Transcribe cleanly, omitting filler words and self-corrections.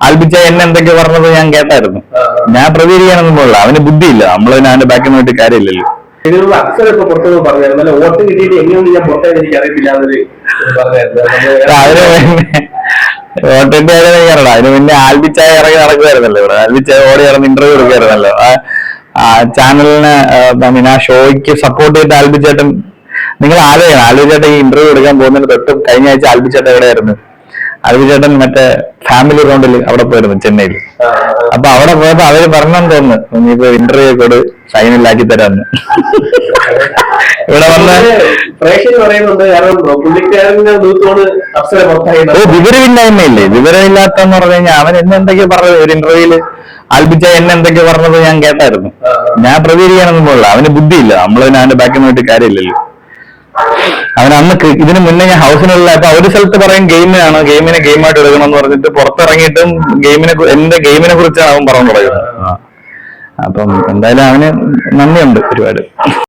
ആൽബിച്ച എന്നെ എന്തൊക്കെ പറഞ്ഞത് ഞാൻ കേട്ടായിരുന്നു. ഞാൻ പ്രതികരിക്കാനൊന്നും പോലുള്ള, അവന് ബുദ്ധിയില്ല, നമ്മളതിന് അവന്റെ ബാക്കിൽ പോയിട്ട് കാര്യമില്ലല്ലോ. ഇതിനുള്ള അക്സർ ഇപ്പൊ പുറത്തു പറഞ്ഞായിരുന്നു, വോട്ട് കിട്ടിയിട്ട് എങ്ങനെയൊന്നും ഞാൻ പുറത്തേക്ക് എനിക്ക് അറിയത്തില്ല എന്നൊരു വോട്ടിന്റെ കാര്യം അതിന് പിന്നെ ആൽബിച്ചായ ഇറങ്ങി നടക്കുമായിരുന്നല്ലോ ഇവിടെ. ആൽബിച്ചായ ഓടി ഇറങ്ങി ഇന്റർവ്യൂ എടുക്കുമായിരുന്നല്ലോ ആ ചാനലിന്. ആ ഷോയ്ക്ക് സപ്പോർട്ട് ചെയ്തിട്ട് ആൽബിച്ചേട്ടൻ, നിങ്ങൾ ആലോചിക്കണം, ആൽബിച്ചേട്ടൻ ഈ ഇന്റർവ്യൂ എടുക്കാൻ പോകുന്നതിന് തൊട്ട് കഴിഞ്ഞ ആഴ്ച ആൽബിച്ചേട്ടൻ എവിടെയായിരുന്നു? ആൽബിച്ചേട്ടൻ മറ്റേ ഫാമിലി റൗണ്ടിൽ അവിടെ പോയിരുന്നു, ചെന്നൈയിൽ. അപ്പൊ അവിടെ പോയപ്പോ അവര് പറഞ്ഞെന്ന് തോന്നുന്നു, ഇനിയിപ്പോ ഇന്റർവ്യൂ കൂടെ സൈനിലാക്കി തരാന്ന്. ഇവിടെ വന്ന് വിവരമില്ലായ്മയില്ലേ? വിവരമില്ലാത്തെന്ന് പറഞ്ഞു കഴിഞ്ഞാൽ അവൻ എന്നെ എന്തൊക്കെയോ പറഞ്ഞത് ഒരു ഇന്റർവ്യൂല്. ആൽബിച്ച എന്നെ എന്തൊക്കെയോ പറഞ്ഞത് ഞാൻ കേട്ടായിരുന്നു. ഞാൻ പ്രതികരിക്കാനൊന്നും പോലുള്ള, അവന് ബുദ്ധിയില്ല, നമ്മളതിന് അവന്റെ ബാക്കിൽ പോയിട്ട് കാര്യമില്ലല്ലോ. അവൻ അന്ന് ഇതിന് മുന്നേ ഞാൻ ഹൗസിനുള്ള അപ്പൊ ഒരു സ്ഥലത്ത് പറയും ഗെയിമിനാണ്, ഗെയിമായിട്ട് എടുക്കണം എന്ന് പറഞ്ഞിട്ട് പുറത്തിറങ്ങിയിട്ടും എന്റെ ഗെയിമിനെ കുറിച്ചാണ് അവൻ പറഞ്ഞു തുടങ്ങുന്നത്. അപ്പം എന്തായാലും അവന് നന്ദിയുണ്ട് ഒരുപാട്.